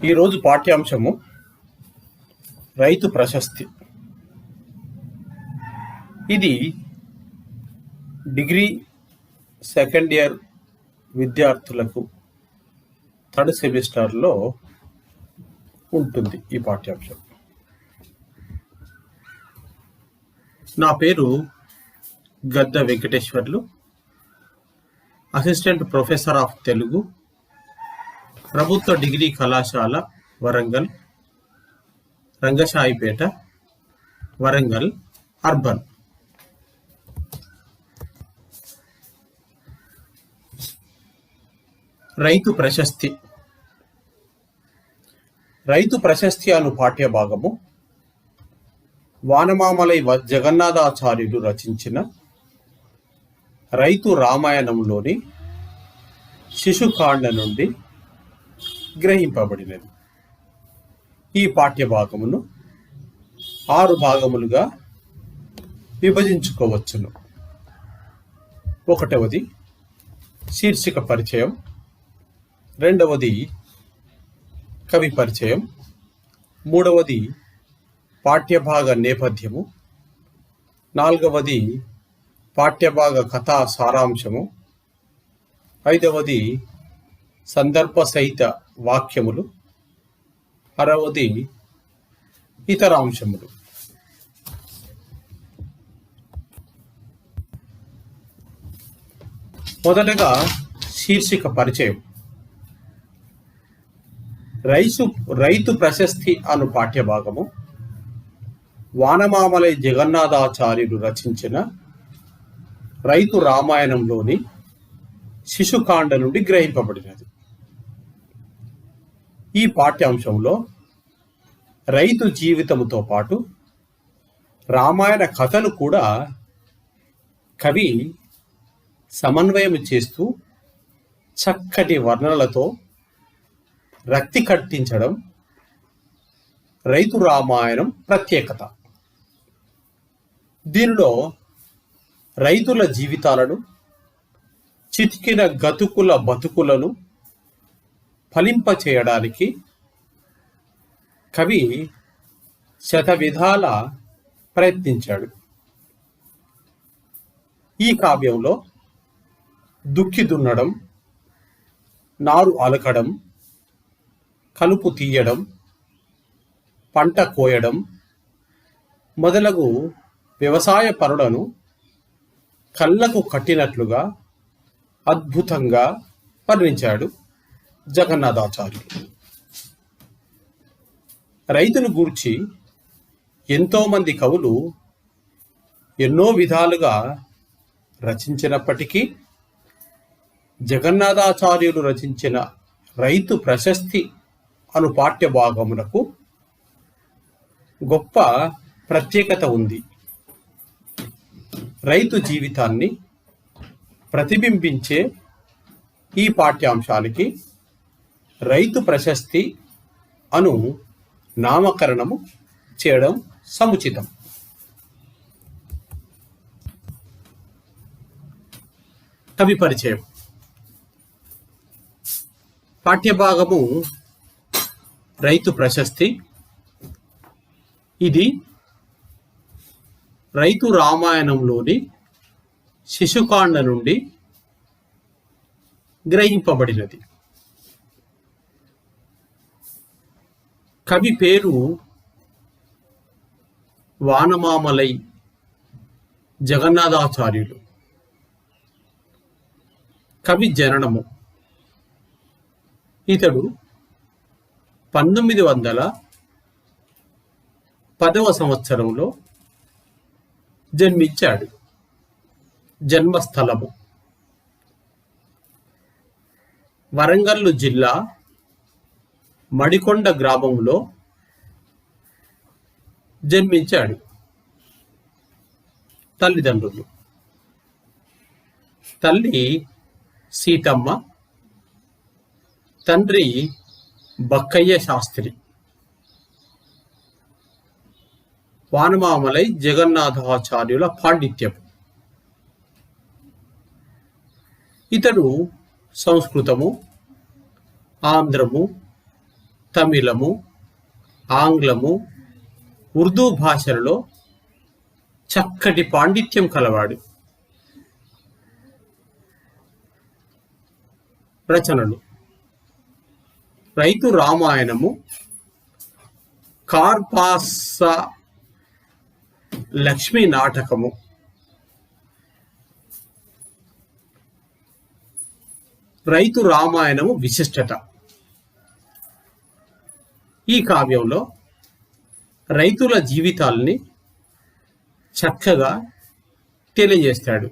ఈరోజు పాఠ్యాంశము రైతు ప్రశస్తి. ఇది డిగ్రీ సెకండ్ ఇయర్ విద్యార్థులకు థర్డ్ సెమిస్టర్లో ఉంటుంది ఈ పాఠ్యాంశం. నా పేరు గద్ద Venkateswarlu, assistant professor of Telugu, ప్రభుత్వ డిగ్రీ కళాశాల వరంగల్, రంగశాయిపేట, వరంగల్ అర్బన్. రైతు ప్రశస్తి. రైతు ప్రశస్తి అను పాఠ్య భాగము వానమామలై జగన్నాథాచార్యులు రచించిన రైతు రామాయణంలోని శిశుకాండ నుండి గ్రహింపబడినది. ఈ పాఠ్య భాగమును 6 భాగములుగా విభజించుకోవచ్చును. 1వది శీర్షిక పరిచయం, 2వది కవి పరిచయం, 3వది పాఠ్యభాగ నేపథ్యము, 4వది పాఠ్యభాగ కథా సారాంశము, 5వది సందర్భ సహిత వాక్యములు, 6వది ఇతర అంశములు. మొదటగా శీర్షిక పరిచయం. రైతు ప్రశస్తి అను పాఠ్యభాగము వానమామలై జగన్నాథాచార్యులు రచించిన రైతు రామాయణంలోని శిశుకాండ నుండి గ్రహింపబడినది. ఈ పాఠ్యాంశంలో రైతు జీవితముతో పాటు రామాయణ కథను కూడా కవి సమన్వయం చేస్తూ చక్కటి వర్ణనలతో రక్తి కట్టించడం రైతు రామాయణం ప్రత్యేకత. దీనిలో రైతుల జీవితాలను, చితికిన గతుకుల బతుకులను ఫలింపచేయడానికి కవి శతవిధాల ప్రయత్నించాడు. ఈ కావ్యంలో దుక్కి దున్నడం, నారు అలకడం, కలుపు తీయడం, పంట కోయడం మొదలగు వ్యవసాయ పనులను కళ్ళకు కట్టినట్లుగా అద్భుతంగా వర్ణించాడు జగన్నాథాచార్యులు. రైతును గూర్చి ఎంతోమంది కవులు ఎన్నో విధాలుగా రచించినప్పటికీ జగన్నాథాచార్యులు రచించిన రైతు ప్రశస్తి అను పాఠ్య భాగమునకు గొప్ప ప్రత్యేకత ఉంది. రైతు జీవితాన్ని ప్రతిబింబించే ఈ పాఠ్యాంశానికి రైతు ప్రశస్తి అను నామకరణము చేయడం సముచితం. కవి పరిచయం. పాఠ్యభాగము రైతు ప్రశస్తి. ఇది రైతు రామాయణంలోని శిశుకాండ నుండి గ్రహింపబడినది. కవి పేరు వానమామలై జగన్నాథాచార్యులు. కవి జననము ఇతడు 1910వ సంవత్సరంలో జన్మించాడు. జన్మస్థలము వరంగల్లు జిల్లా మడికొండ గ్రామంలో జన్మించాడు. తల్లిదండ్రులు: తల్లి సీతమ్మ, తండ్రి బక్కయ్య శాస్త్రి. వానమామలై జగన్నాథాచార్యుల పాండిత్యం. ఇతడు సంస్కృతము, ఆంధ్రము, తమిళము, ఆంగ్లము, ఉర్దూ భాషలలో చక్కటి పాండిత్యం కలవాడు. రచనలు: రైతు రామాయణము, కార్పాస లక్ష్మీ నాటకము. రైతు రామాయణము విశిష్టత: ఈ కావ్యంలో రైతుల జీవితాల్ని చక్కగా తెలియజేస్తాడు.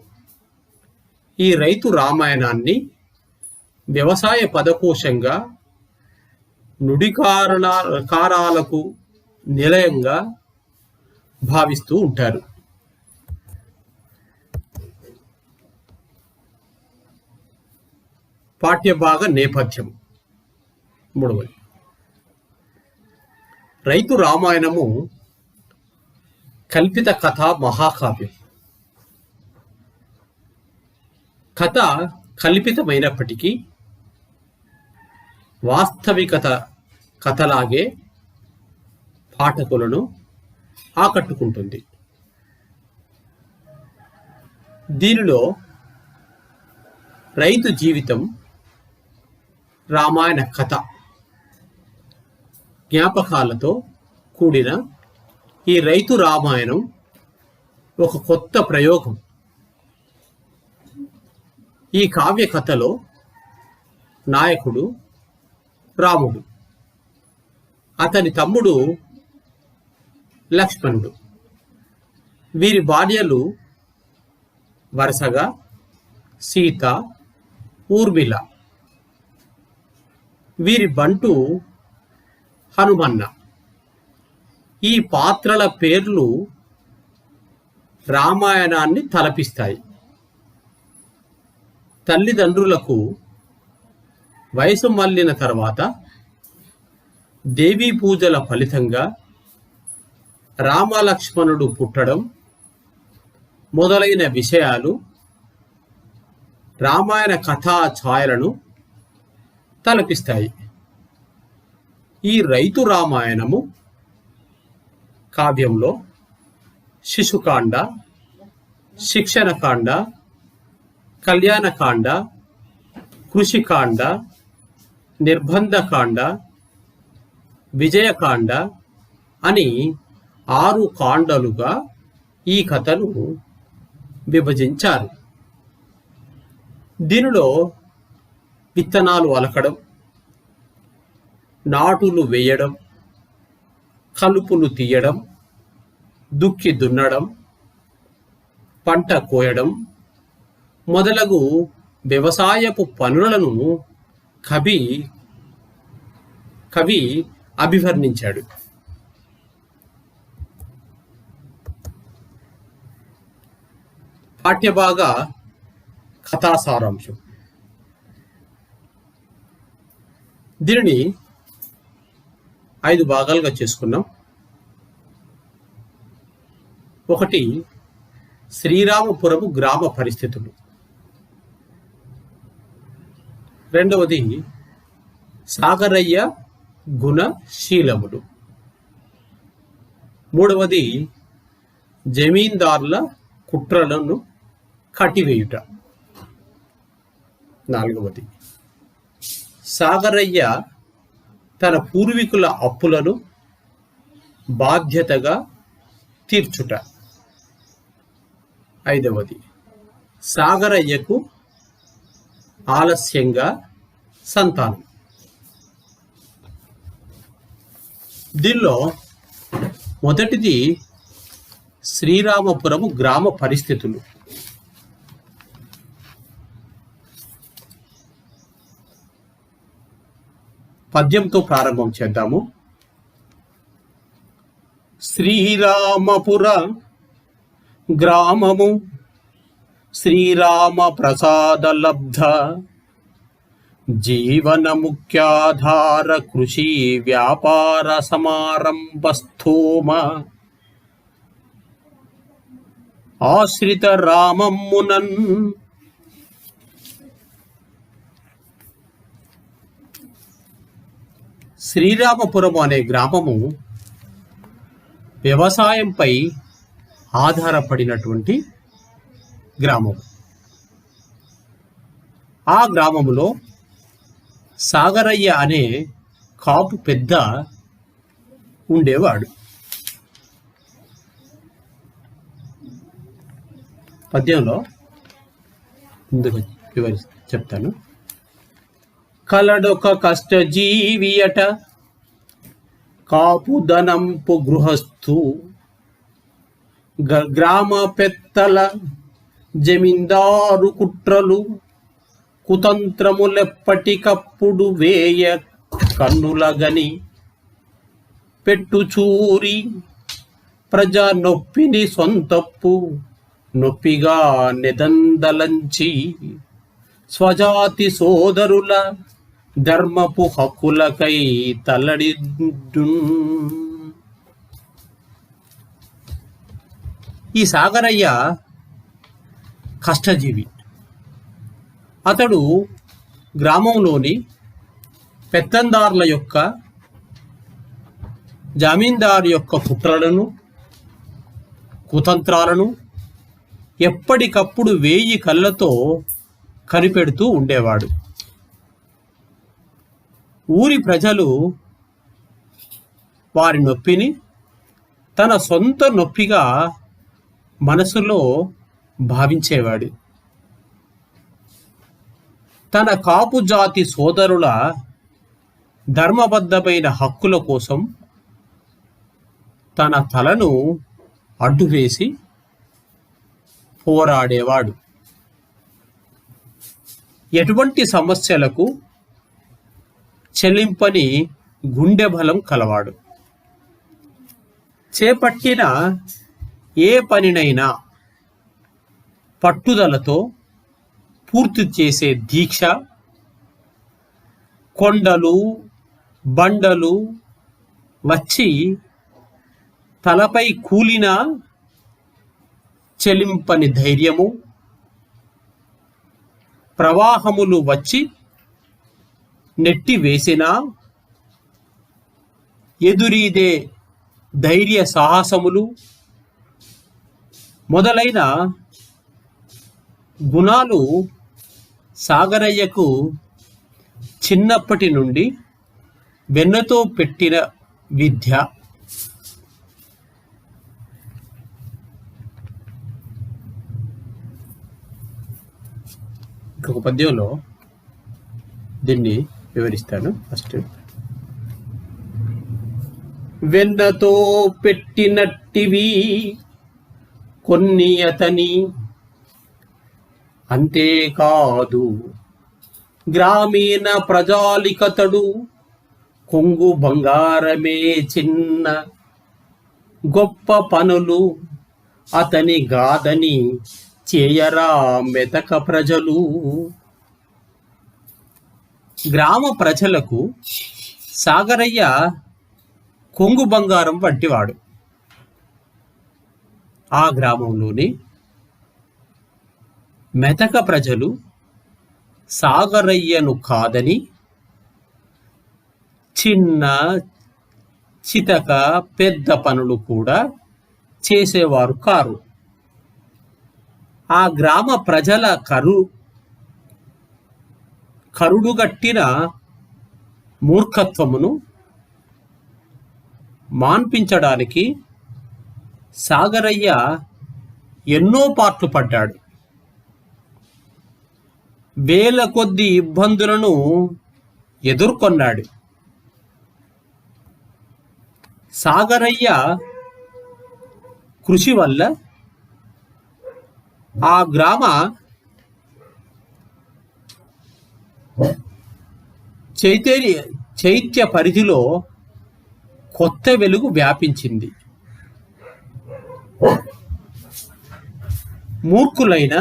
ఈ రైతు రామాయణాన్ని వ్యవసాయ పదకోశంగా, నుడికారాలకు నిలయంగా భావిస్తూ ఉంటారు. పాఠ్యభాగ నేపథ్యం: మూడవది, రైతు రామాయణము కల్పిత కథ మహాకావ్యం. కథ కల్పితమైనప్పటికీ వాస్తవికత కథలాగే పాఠకులను ఆకట్టుకుంటుంది. దీనిలో రైతు జీవితం, రామాయణ కథ, జ్ఞాపకాలతో కూడిన ఈ రైతు రామాయణం ఒక కొత్త ప్రయోగం. ఈ కావ్య కథలో నాయకుడు రాముడు, అతని తమ్ముడు లక్ష్మణుడు, వీరి భార్యలు వరుసగా సీత, ఊర్మిళ, వీరి బంటు హనుమన్న. ఈ పాత్రల పేర్లు రామాయణాన్ని తలపిస్తాయి. తల్లిదండ్రులకు వయసు మళ్ళిన తర్వాత దేవీ పూజల ఫలితంగా రామలక్ష్మణుడు పుట్టడం మొదలైన విషయాలు రామాయణ కథా ఛాయలను తలపిస్తాయి. ఈ రైతు రామాయణము కావ్యంలో శిశుకాండ, శిక్షణకాండ, కళ్యాణకాండ, కృషికాండ, నిర్బంధకాండ, విజయకాండ అని 6 కాండలుగా ఈ కథను విభజించారు. దీనిలో విత్తనాలు అలకడం, నాటులు వేయడం, కలుపులు తీయడం, దుక్కి దున్నడం, పంట కోయడం మొదలగు వ్యవసాయపు పనులను కవి అభివర్ణించాడు. పాఠ్యభాగ కథా సారాంశం: దీనిని 5 భాగాలుగా చేసుకున్నాం. 1, శ్రీరామపురము గ్రామ పరిస్థితులు. 2వది, సాగరయ్య గుణశీలములు. 3వది, జమీందారుల కుట్రలను కట్టివేయుట. 4వది, సాగరయ్య తన పూర్వీకుల అప్పులను బాధ్యతగా తీర్చుట. 5వది, సాగరయ్యకు ఆలస్యంగా సంతానం. దీనిలో మొదటిది శ్రీరామపురము గ్రామ పరిస్థితులు. పద్యంతో ప్రారంభం చేద్దాము. శ్రీరామపుర గ్రామము శ్రీరామ ప్రసాద లబ్ధ, జీవన ముఖ్యాధార కృషి వ్యాపార సమారంభస్థోమ, ఆశ్రిత రామమ్మునన్ శ్రీరామపురం అనే గ్రామము వ్యవసాయంపై ఆధారపడినటువంటి గ్రామం. ఆ గ్రామములో సాగరయ్య అనే కాపు పెద్ద ఉండేవాడు. పద్యంలో ముందుగా చెప్తాను. కలడొక కష్టజీవియట కాపు ధనంపు గృహస్థు, గ్రామ పెత్తల జమీందారు కుట్రలు కుతంత్రములెప్పటికప్పుడు వేయ కన్నులగని పెట్టుచూరి ప్రజా నొప్పిని సొంతప్పు నొప్పిగా నిదందలంచి స్వజాతి సోదరుల ధర్మపు హక్కులకై తల్లడిడ్డు. ఈ సాగరయ్య కష్టజీవి. అతడు గ్రామంలోని పెత్తందారుల యొక్క జమీందారు యొక్క కుట్రలను కుతంత్రాలను ఎప్పటికప్పుడు 1000 కళ్ళతో కనిపెడుతూ ఉండేవాడు. ఊరి ప్రజలు వారి నొప్పిని తన సొంత నొప్పిగా మనసులో భావించేవాడు. తన కాపు జాతి సోదరుల ధర్మబద్ధమైన హక్కుల కోసం తన తలను అడ్డువేసి పోరాడేవాడు. ఎటువంటి సమస్యలకు చెల్లింపని గుండె బలం కలవాడు. చేపట్టిన ఏ పనినైనా పట్టుదలతో పూర్తి చేసే దీక్ష, కొండలు బండలు వచ్చి తలపై కూలిన చెలింపని ధైర్యము, ప్రవాహములు వచ్చి నెట్టి వేసినా ఎదురీదే ధైర్య సాహసములు మొదలైన గుణాలు సాగరయ్యకు చిన్నప్పటి నుండి వెన్నతో పెట్టిన విద్య. ఇంకొక పద్యంలో దీన్ని వివరిస్తాను. ఫస్ట్, వెన్నతో పెట్టినట్టివి కొన్ని అతని, అంతేకాదు గ్రామీణ ప్రజాలికతడు కొంగు బంగారమే చిన్న, గొప్ప పనులు అతని గాదని చేయరా మెతక ప్రజలు. గ్రామ ప్రజలకు సాగరయ్య కొంగు బంగారం వంటివాడు. ఆ గ్రామంలోని మెతక ప్రజలు సాగరయ్యను కాదని చిన్న చితక పెద్ద పనులు కూడా చేసేవారు కారు. ఆ గ్రామ ప్రజల కరుడుగట్టిన మూర్ఖత్వమును మాన్పించడానికి సాగరయ్య ఎన్నో పాట్లు పడ్డాడు. వేల కొద్ది ఇబ్బందులను ఎదుర్కొన్నాడు. సాగరయ్య కృషి వల్ల ఆ గ్రామ చైత్య పరిధిలో కొత్త వెలుగు వ్యాపించింది. మూర్ఖులైన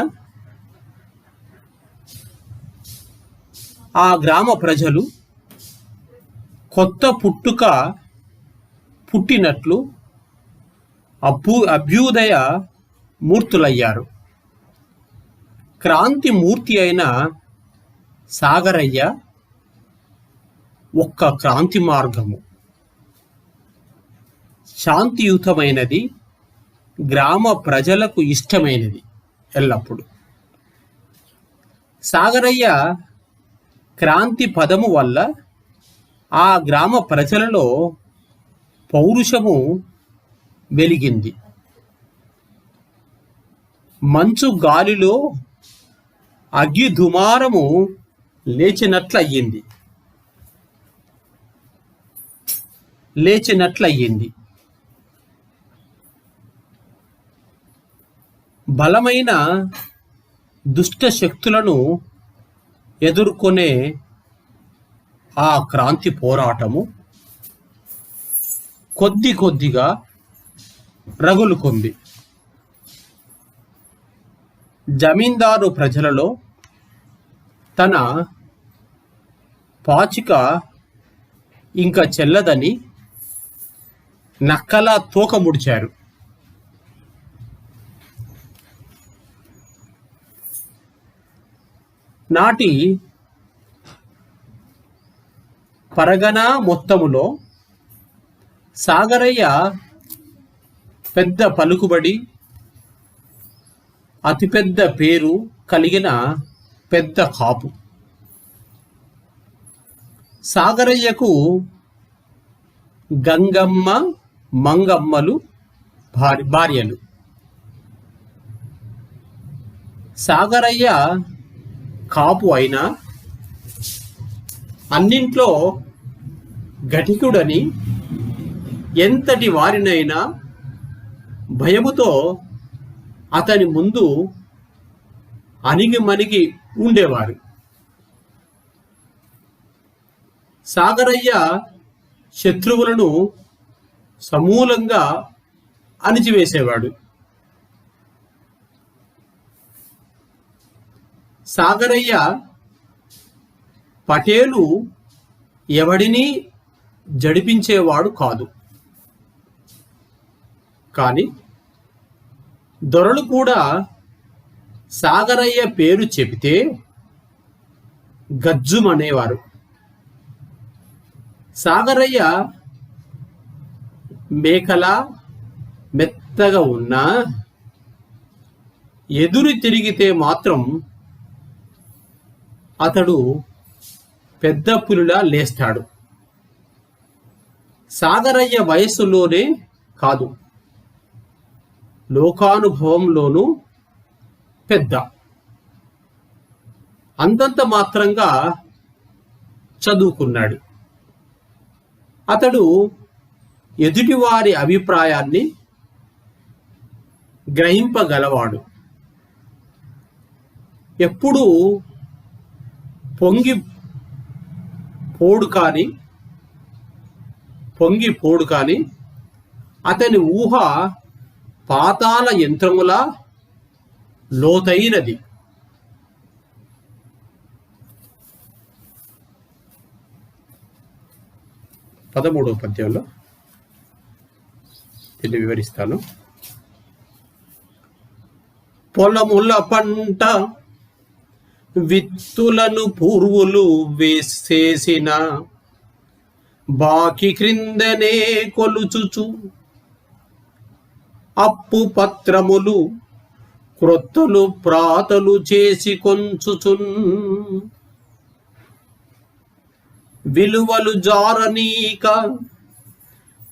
ఆ గ్రామ ప్రజలు కొత్త పుట్టుక పుట్టినట్లు అభ్యుదయ మూర్తులయ్యారు. క్రాంతి మూర్తి అయిన సాగరయ్య ఒక్క క్రాంతి మార్గము. శాంతియుతమైనది, గ్రామ ప్రజలకు ఇష్టమైనది ఎల్లప్పుడూ. సాగరయ్య క్రాంతి పదము వల్ల ఆ గ్రామ ప్రజలలో పౌరుషము వెలిగింది. మంచు గాలిలో అగ్గి దుమారము లేచినట్లయింది. బలమైన దుష్ట శక్తులను ఎదుర్కొనే ఆ క్రాంతి పోరాటము కొద్దిగా రగులుకుంది. జమీందారు ప్రజలలో తన పాచిక ఇంకా చెల్లదని నక్కలా తోక ముడిచారు. నాటి పరగణ మొత్తములో సాగరయ్య పెద్ద పలుకుబడి, అతిపెద్ద పేరు కలిగిన పెద్ద కాపు. సాగరయ్యకు గంగమ్మ, మంగమ్మలు భార్యలు. సాగరయ్య కాపు అయినా అన్నింట్లో ఘటికుడని ఎంతటి వారినైనా భయముతో అతని ముందు అణిగిమణిగి ఉండేవారు. సాగరయ్య శత్రువులను సమూలంగా అణిచివేసేవాడు. సాగరయ్య పటేలు ఎవడిని జడిపించేవాడు కాదు. కానీ దొరలు కూడా సాగరయ్య పేరు చెబితే గజ్జుమనేవారు. సాగరయ్య మేకలా మెత్తగా ఉన్నా ఎదురు తిరిగితే మాత్రం అతడు పెద్ద పులిలా లేస్తాడు. సాగరయ్య వయస్సులోనే కాదు, లోకానుభవంలోనూ పెద్ద. అంతంత మాత్రంగా చదువుకున్నాడు. అతడు ఎదుటివారి అభిప్రాయాన్ని గ్రహింపగలవాడు. ఎప్పుడూ పొంగి పోడు కాని అతని ఊహ పాతాళ యంత్రములా లోతైనది. పదమూడవ పద్యంలో దీన్ని వివరిస్తాను. పొలముల పంట విత్తులను పూర్వులు వేసేసిన బాకి క్రిందనే కొలుచుచు అప్పు పత్రములు క్రొత్తలు ప్రాతలు చేసి కొంచుచున్ విలువలు జారనీక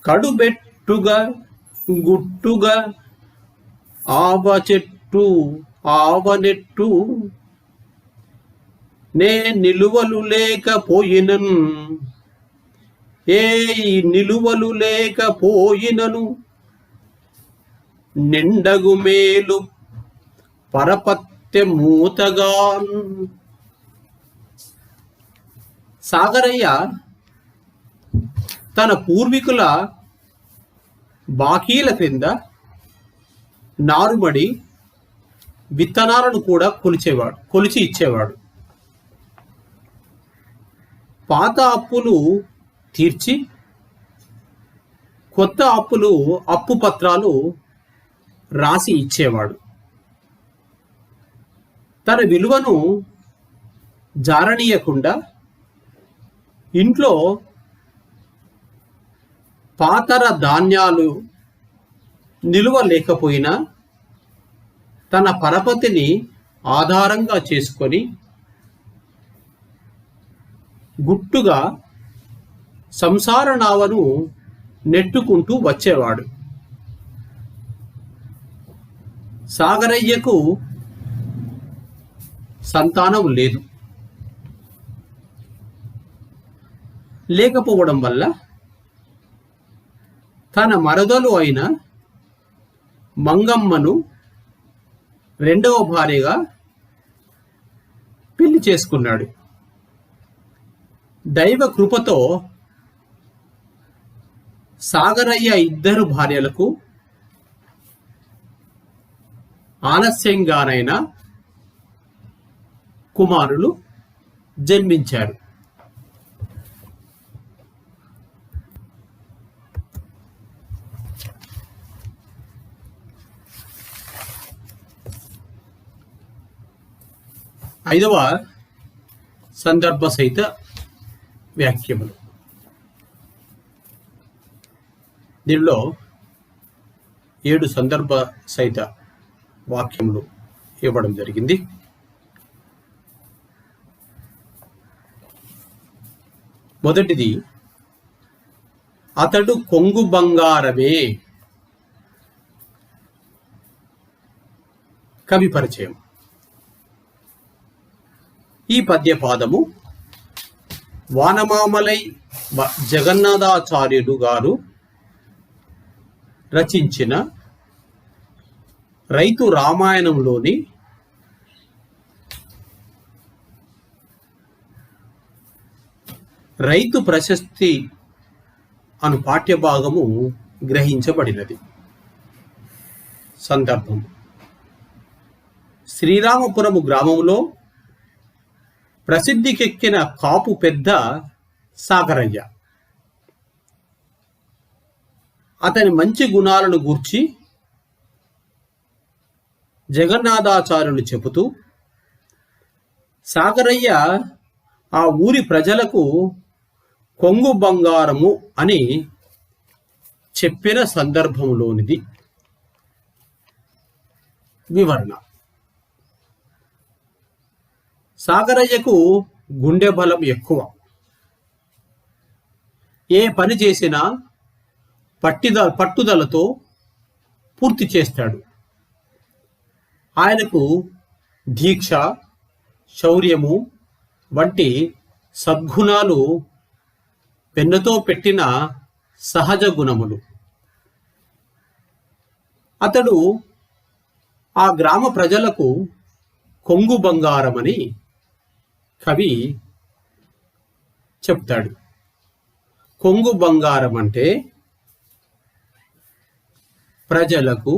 కడుబెట్టుగా గుట్టుగా ఆవచెట్టు ఆవనెట్టు నే నిలువలు లేకపోయినను నిలువలు లేకపోయినను నిండగు మేలు పరపత్య మూతగాన్. సాగరయ్య తన పూర్వీకుల బాకీల క్రింద నారుమడి విత్తనాలను కూడా కొలిచి ఇచ్చేవాడు. పాత అప్పులు తీర్చి కొత్త అప్పు పత్రాలు రాసి ఇచ్చేవాడు. తన విలువను జారనీయకుండా ఇంట్లో పాతర ధాన్యాలు నిలువ లేకపోయినా తన పరపతిని ఆధారంగా చేసుకొని గుట్టుగా సంసార నావను నెట్టుకుంటూ వచ్చేవాడు. సాగరయ్యకు సంతానం లేదు. లేకపోవడం వల్ల తన మరదలు అయిన మంగమ్మను రెండవ భార్యగా పెళ్లి చేసుకున్నాడు. దైవ కృపతో సాగరయ్య ఇద్దరు భార్యలకు ఆలస్యంగానైనా కుమారులు జన్మించారు. ఐదవ సందర్భ సహిత వ్యాఖ్యములు. దీనిలో 7 సందర్భ సహిత వాక్యములు ఇవ్వడం జరిగింది. మొదటిది, అతడు కొంగు బంగారమే. కవి పరిచయం. ఈ పద్యపాదము వానమామలై జగన్నాథాచార్యుడు గారు రచించిన రైతు రామాయణంలోని రైతు ప్రశస్తి అను పాఠ్యభాగము గ్రహించబడినది. సందర్భం: శ్రీరామపురము గ్రామంలో ప్రసిద్ధికెక్కిన కాపు పెద్ద సాగరయ్య. అతని మంచి గుణాలను గూర్చి జగన్నాథాచార్యులు చెబుతూ, సాగరయ్య ఆ ఊరి ప్రజలకు కొంగు బంగారము అని చెప్పిన సందర్భంలోనిది. వివరణ: సాగరయ్యకు గుండె బలం ఎక్కువ. ఏ పని చేసినా పట్టుదలతో పూర్తి చేస్తాడు. ఆయనకు దీక్ష, శౌర్యము వంటి సద్గుణాలు పెన్నుతో పెట్టిన సహజ గుణములు. అతడు ఆ గ్రామ ప్రజలకు కొంగు బంగారమని కవి చెప్తాడు. కొంగు బంగారం అంటే ప్రజలకు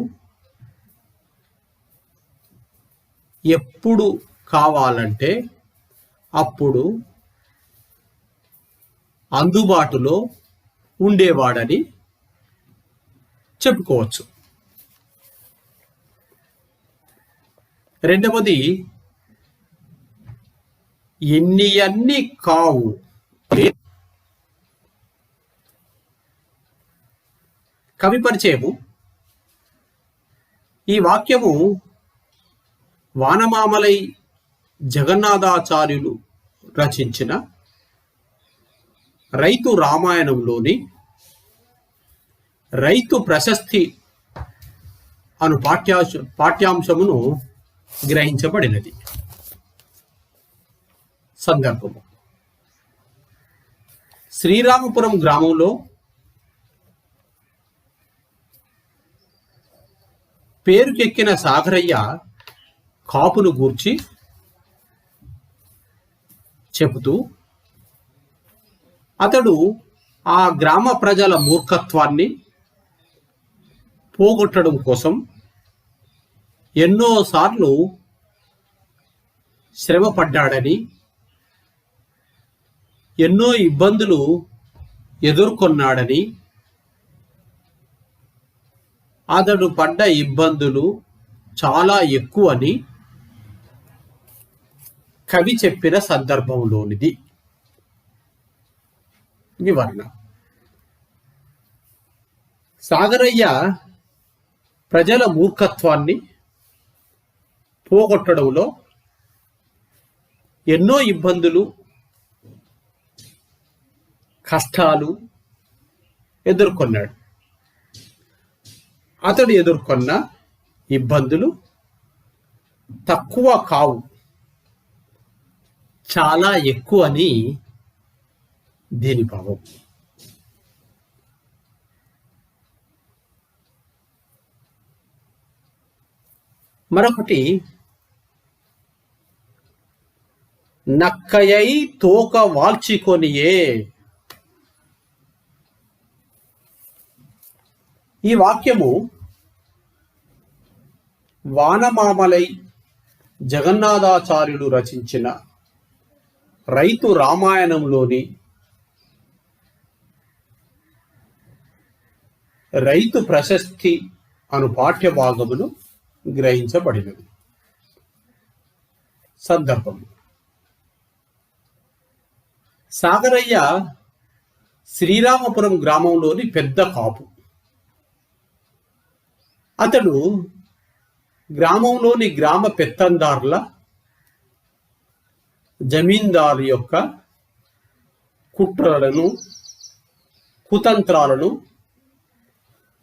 ఎప్పుడు కావాలంటే అప్పుడు అందుబాటులో ఉండేవాడని చెప్పుకోవచ్చు. రెండవది, ఎన్ని కావు. కవి పరిచయము. ఈ వాక్యము వానమామలై జగన్నాథాచార్యులు రచించిన రైతు రామాయణంలోని రైతు ప్రశస్తి అను పాఠ్యాంశమును గ్రహించబడినది. సందర్భము: శ్రీరామపురం గ్రామంలో పేరుకెక్కిన సాగరయ్య కాపును గూర్చి చెబుతూ, అతడు ఆ గ్రామ ప్రజల మూర్ఖత్వాన్ని పోగొట్టడం కోసం ఎన్నోసార్లు శ్రమపడ్డాడని, ఎన్నో ఇబ్బందులు ఎదుర్కొన్నాడని, అతడు పడ్డ ఇబ్బందులు చాలా ఎక్కువని కవి చెప్పిన సందర్భంలోనిది. వివరణ. సాగరయ్య ప్రజల మూర్ఖత్వాన్ని పోగొట్టడంలో ఎన్నో ఇబ్బందులు, కష్టాలు ఎదుర్కొన్నాడు. అతడు ఎదుర్కొన్న ఇబ్బందులు తక్కువ కావు, చాలా ఎక్కువ అని దీని భావం. మరొకటి, నక్కయై తోక వాల్చికొనియే. ఈ వాక్యము వానమామలై జగన్నాథాచార్యులు రచించిన రైతు రామాయణంలోని రైతు ప్రశస్తి అను పాఠ్య భాగమును గ్రహించబడినది. సందర్భం: సాగరయ్య శ్రీరామపురం గ్రామంలోని పెద్ద కాపు. అతడు గ్రామంలోని గ్రామ పెత్తందారుల, జమీందారు యొక్క కుట్రలను, కుతంత్రాలను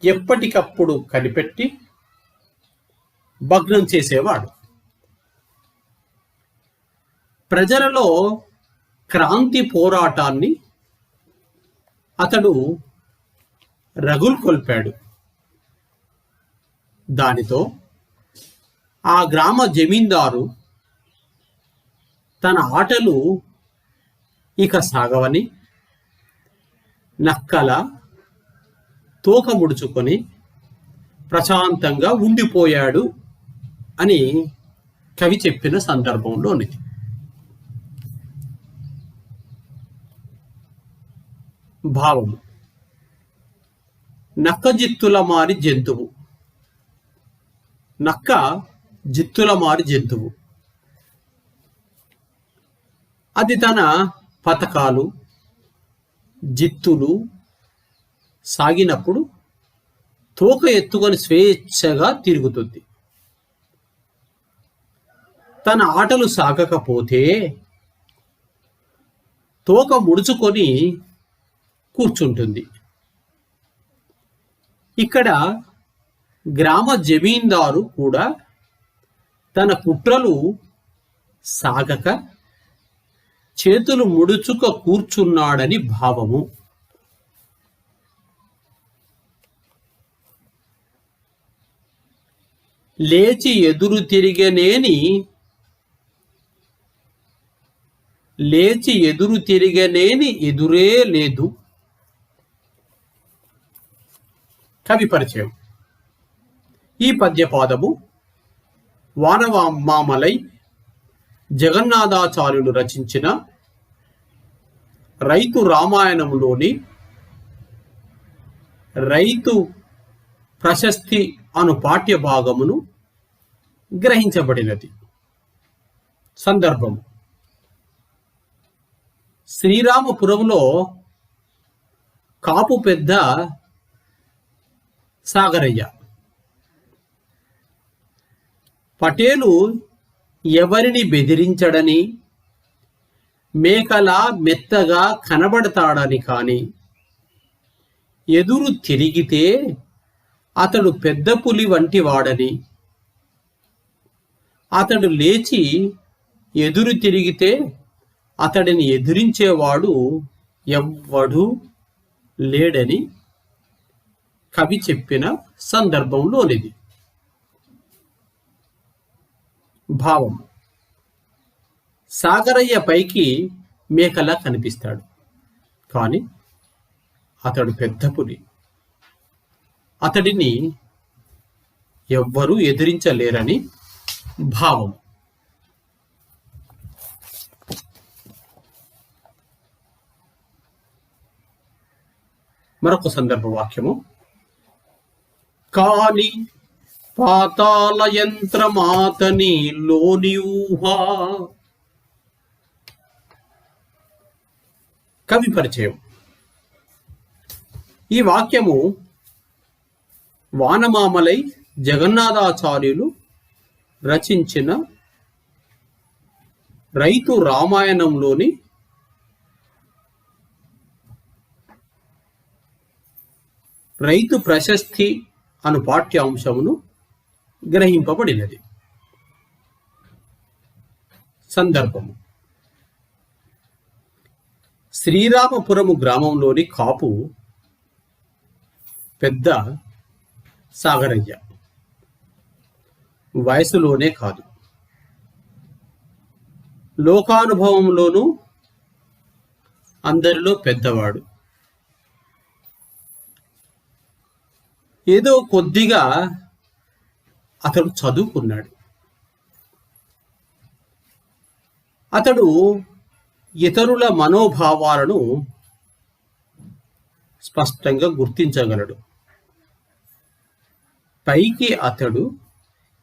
ఎప్పటికప్పుడు కనిపెట్టి భగ్నం చేసేవాడు. ప్రజలలో క్రాంతి పోరాటాన్ని అతడు రగుల్కొల్పాడు. దానితో ఆ గ్రామ జమీందారు తన ఆటలు ఇక సాగవని నక్కల తోక ముడుచుకొని ప్రశాంతంగా ఉండిపోయాడు అని కవి చెప్పిన సందర్భంలోనిది. భావము: నక్క జిత్తుల మారి జంతువు. నక్క జిత్తుల మారి జంతువు. అది తన పథకాలు, జిత్తులు సాగినప్పుడు తోక ఎత్తుకొని స్వేచ్ఛగా తిరుగుతుంది. తన ఆటలు సాగకపోతే తోక ముడుచుకొని కూర్చుంటుంది. ఇక్కడ గ్రామ జమీందారు కూడా తన కుట్రలు సాగక చేతులు ముడుచుక కూర్చున్నాడని భావము. లేచి ఎదురు తిరిగనేని ఎదురే లేదు. కవి పరిచయం. ఈ పద్యపాదము వానమామలై జగన్నాథాచార్యులు రచించిన రైతు రామాయణంలోని రైతు ప్రశస్తి అను పాఠ్య భాగమును గ్రహించబడినది. సందర్భం: శ్రీరామపురంలో కాపు పెద్ద సాగరయ్య. పటేలు ఎవరిని బెదిరించడని, మేకలా మెత్తగా కనబడతాడని కాని ఎదురు తిరిగితే అతడు పెద్ద పులి వంటి వాడని, అతడు లేచి ఎదురు తిరిగితే అతడిని ఎదిరించేవాడు ఎవ్వడూ లేడని కవి చెప్పిన సందర్భంలోనిది. భావం: సాగరయ్య పైకి మేకలా కనిపిస్తాడు, కానీ అతడు పెద్ద పులి. అతడిని ఎవ్వరూ ఎదిరించలేరని భావం. మరొక సందర్భ వాక్యము: కాని పాతాళ యంత్రమాతని లోని ఊహా. కవి పరిచయం. ఈ వాక్యము వానమామలై జగన్నాథాచార్యులు రచించిన రైతు రామాయణంలోని రైతు ప్రశస్తి అను పాఠ్యాంశమును గ్రహింపబడినది. సందర్భము: శ్రీరామపురము గ్రామంలోని కాపు పెద్ద సాగరయ్య వయసులోనే కాదు, లోకానుభవంలోనూ అందరిలో పెద్దవాడు. ఏదో కొద్దిగా అతడు చదువుకున్నాడు. అతడు ఇతరుల మనోభావాలను స్పష్టంగా గుర్తించగలడు. పైకి అతడు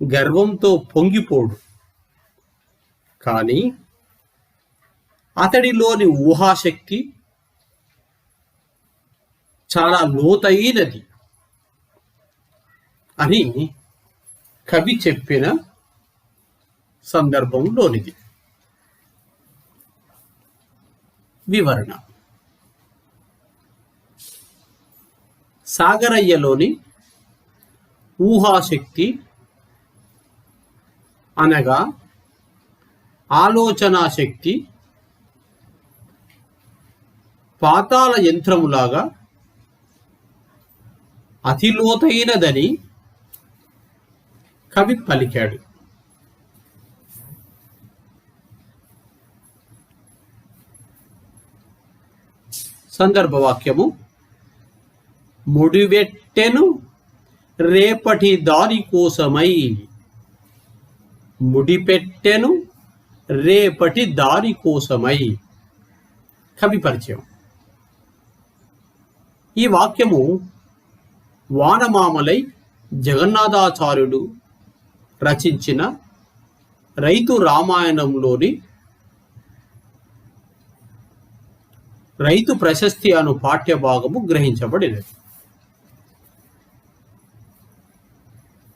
గర్వంతో పొంగిపోడు, కానీ అతడిలోని ఊహాశక్తి చాలా లోతైనది అని కవి చెప్పిన సందర్భంలోనిది. వివరణ: సాగరయ్యలోని ఊహాశక్తి అనగా ఆలోచనా శక్తి పాతాళ యంత్రములాగా అతి లోతైనదని కవి పలికాడు. సందర్భవాక్యము: ముడివెట్టెను రేపటి దారి కోసమై. ముడిపెట్టెను రేపటి దారి కోసమై. కవి పరిచయం. ఈ వాక్యము వానమామలై జగన్నాథాచార్యుడు రచించిన రైతు రామాయణంలోని రైతు ప్రశస్తి అను పాఠ్యభాగము గ్రహించబడినది.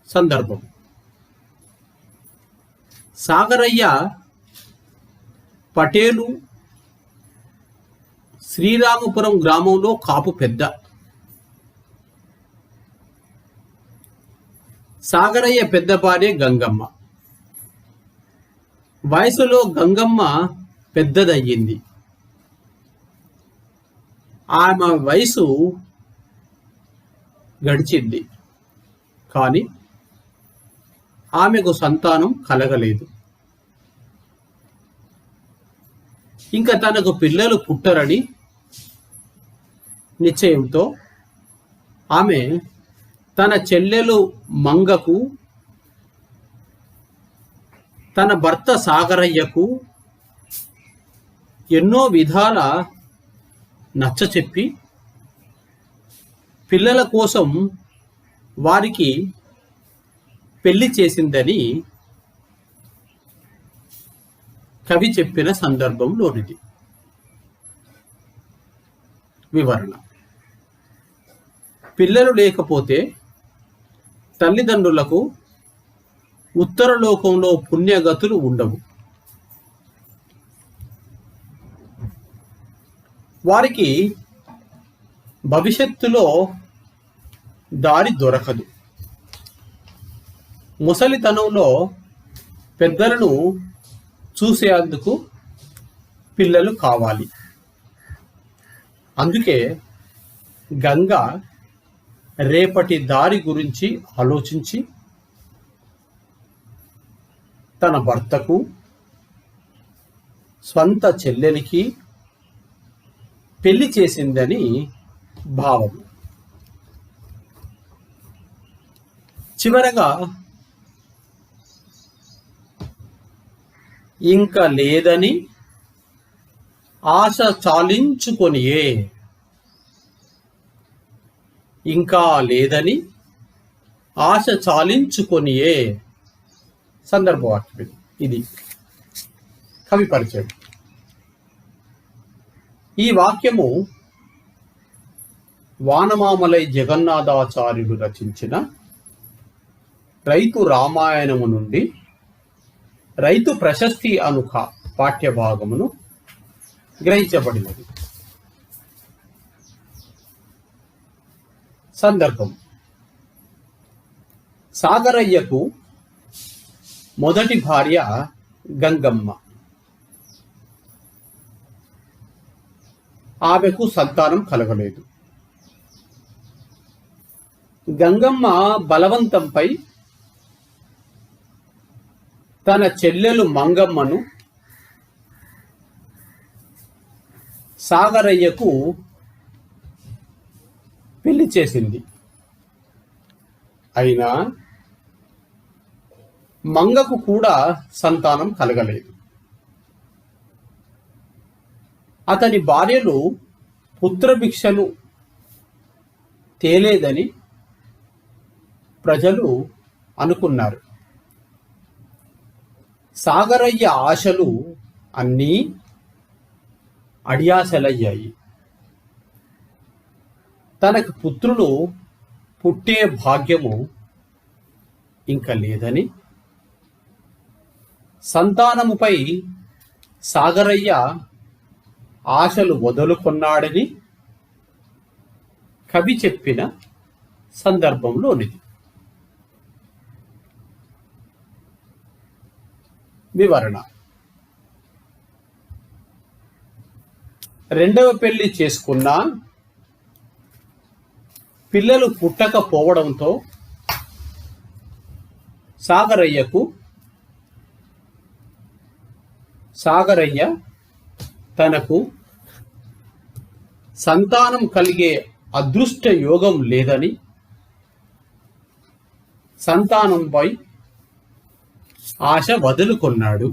సందర్భం: సాగరయ్య పటేలు శ్రీరామపురం గ్రామంలో కాపు పెద్ద. సాగరయ్య పెద్ద భార్య గంగమ్మ. వయసులో గంగమ్మ పెద్దదయ్యింది. ఆమె వయసు గడిచింది, కానీ ఆమెకు సంతానం కలగలేదు. ఇంకా తనకు పిల్లలు పుట్టరని నిశ్చయంతో ఆమె తన చెల్లెలు మంగకు, తన భర్త సాగరయ్యకు ఎన్నో విధాల నచ్చచెప్పి పిల్లల కోసం వారికి పెళ్లి చేసిందని కవి చెప్పిన సందర్భంలోనిది. వివరణ: పిల్లలు లేకపోతే తల్లిదండ్రులకు ఉత్తర లోకంలో పుణ్యగతులు ఉండవు. వారికి భవిష్యత్తులో దారి దొరకదు. ముసలితనంలో పెద్దలను చూసేందుకు పిల్లలు కావాలి. అందుకే గంగ రేపటి దారి గురించి ఆలోచించి తన భర్తకు, స్వంత చెల్లెలికి పెళ్లి చేసిందని భావం. చివరగా ఇంకా లేదని ఆశ చాలించుకొనియే, ఇంకా లేదని ఆశ చాలించుకొనియే. సందర్భవాక్యం ఇది. కవి పరిచయం. ఈ వాక్యము వానమామలై జగన్నాథాచార్యులు రచించిన రైతు రామాయణము నుండి రైతు ప్రశస్తి అనుక పాఠ్యభాగమును గ్రహించబడినది. సందర్భం: సాగరయ్యకు మొదటి భార్య గంగమ్మ. ఆమెకు సంతానం కలగలేదు. గంగమ్మ బలవంతంపై తన చెల్లెలు మంగమ్మను సాగరయ్యకు పెళ్లి చేసింది. అయినా మంగకు కూడా సంతానం కలగలేదు. అతని భార్యలు పుత్రభిక్షను తేలేదని ప్రజలు అనుకున్నారు. సాగరయ్య ఆశలు అన్నీ అడియాసలయ్యాయి. తనకు పుత్రులు పుట్టే భాగ్యము ఇంకా లేదని, సంతానముపై సాగరయ్య ఆశలు వదులుకొన్నాడని కవి చెప్పిన సందర్భంలోనిది. వివరణ: రెండవ పెళ్లి చేసుకున్న పిల్లలు పుట్టకపోవడంతో సాగరయ్య తనకు సంతానం కలిగే అదృష్ట యోగం లేదని, సంతానంపై ఆశ వదులుకొన్నాడు.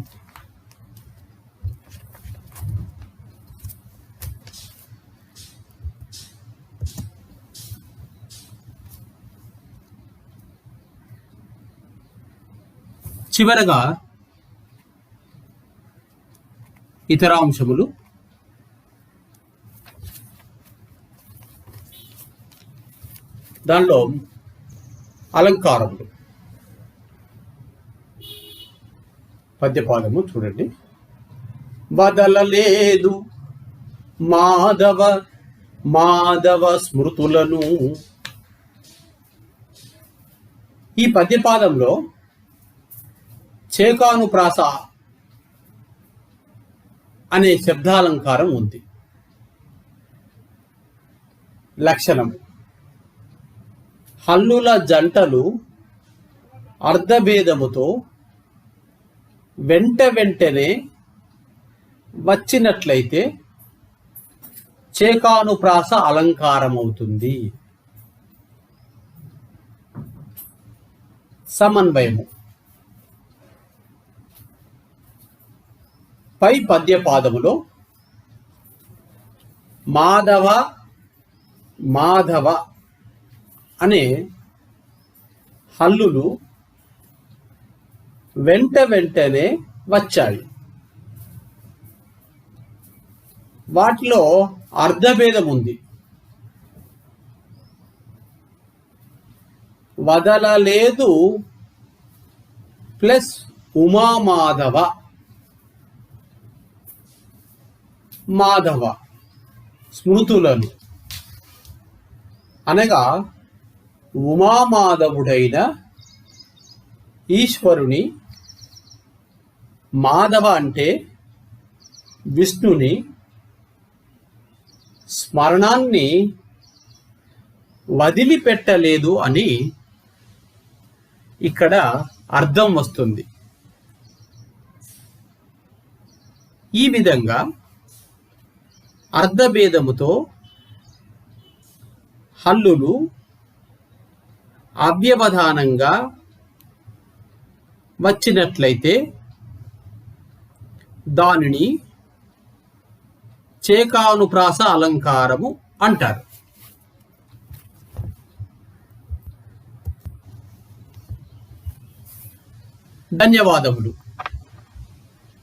చివరగా ఇతర అంశములు: దానిలో అలంకారములు. పద్యపాదము చూడండి. వదలలేదు మాధవ మాధవ స్మృతులను. ఈ పద్యపాదంలో చేకానుప్రాస అనే శబ్దాలంకారం ఉంది. లక్షణం: హల్లుల జంటలు అర్ధభేదముతో వెంటనే వచ్చినట్లయితే చేకానుప్రాస అలంకారమవుతుంది. సమన్వయము: పై పద్యపాదములో మాధవ మాధవ అనే హల్లులు వెంటనే వచ్చాయి. వాటిలో అర్ధభేదం ఉంది. వదలలేదు ప్లస్ ఉమామాధవ, మాధవ స్మృతులను అనగా ఉమామాధవుడైన ఈశ్వరుని, మాధవ అంటే విష్ణుని స్మరణాన్ని వదిలిపెట్టలేదు అని ఇక్కడ అర్థం వస్తుంది. ఈ విధంగా అర్ధభేదముతో హల్లులు అవ్యవధానంగా వచ్చినట్లయితే దానిని చేకానుప్రాస అలంకారము అంటారు. ధన్యవాదములు.